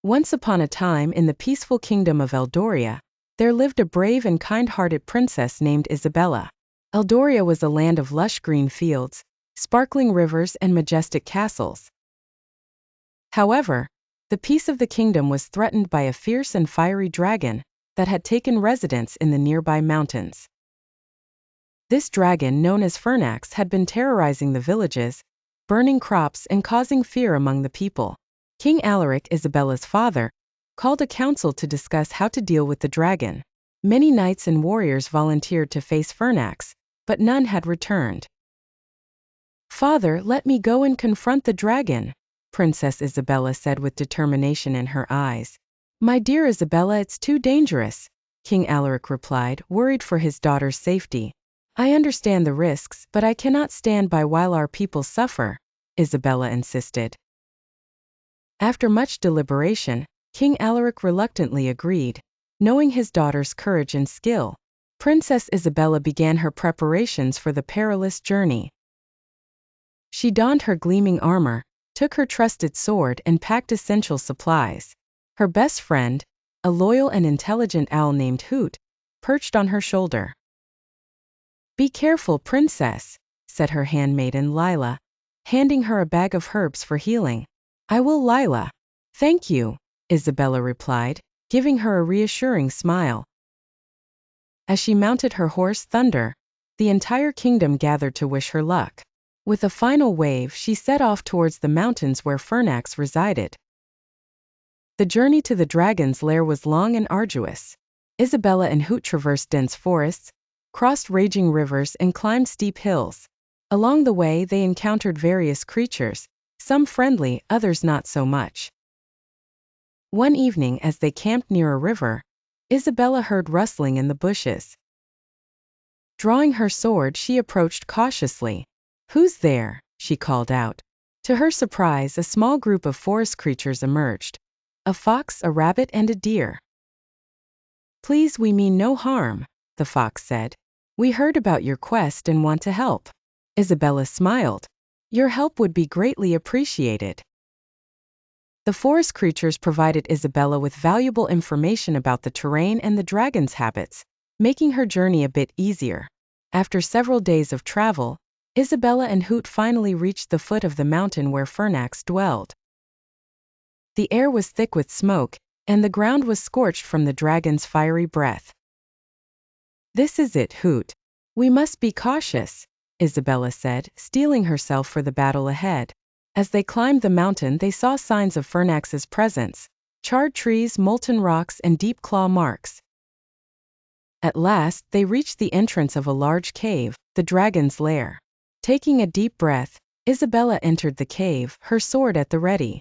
Once upon a time in the peaceful kingdom of Eldoria, there lived a brave and kind-hearted princess named Isabella. Eldoria was a land of lush green fields, sparkling rivers and majestic castles. However, the peace of the kingdom was threatened by a fierce and fiery dragon that had taken residence in the nearby mountains. This dragon, known as Fyrnax, had been terrorizing the villages, burning crops and causing fear among the people. King Alaric, Isabella's father, called a council to discuss how to deal with the dragon. Many knights and warriors volunteered to face Fyrnax, but none had returned. "Father, let me go and confront the dragon," Princess Isabella said with determination in her eyes. "My dear Isabella, it's too dangerous," King Alaric replied, worried for his daughter's safety. "I understand the risks, but I cannot stand by while our people suffer," Isabella insisted. After much deliberation, King Alaric reluctantly agreed. Knowing his daughter's courage and skill, Princess Isabella began her preparations for the perilous journey. She donned her gleaming armor, took her trusted sword and packed essential supplies. Her best friend, a loyal and intelligent owl named Hoot, perched on her shoulder. "Be careful, princess," said her handmaiden Lila, handing her a bag of herbs for healing. "I will, Lila." "Thank you," Isabella replied, giving her a reassuring smile. As she mounted her horse Thunder, the entire kingdom gathered to wish her luck. With a final wave, she set off towards the mountains where Fyrnax resided. The journey to the dragon's lair was long and arduous. Isabella and Hoot traversed dense forests, crossed raging rivers and climbed steep hills. Along the way they encountered various creatures, some friendly, others not so much. One evening as they camped near a river, Isabella heard rustling in the bushes. Drawing her sword, she approached cautiously. "Who's there?" she called out. To her surprise, a small group of forest creatures emerged. A fox, a rabbit and a deer. "Please, we mean no harm," the fox said. "We heard about your quest and want to help." Isabella smiled. "Your help would be greatly appreciated." The forest creatures provided Isabella with valuable information about the terrain and the dragon's habits, making her journey a bit easier. After several days of travel, Isabella and Hoot finally reached the foot of the mountain where Fyrnax dwelled. The air was thick with smoke, and the ground was scorched from the dragon's fiery breath. "This is it, Hoot. We must be cautious," Isabella said, steeling herself for the battle ahead. As they climbed the mountain, they saw signs of Fyrnax's presence: charred trees, molten rocks, and deep claw marks. At last, they reached the entrance of a large cave, the dragon's lair. Taking a deep breath, Isabella entered the cave, her sword at the ready.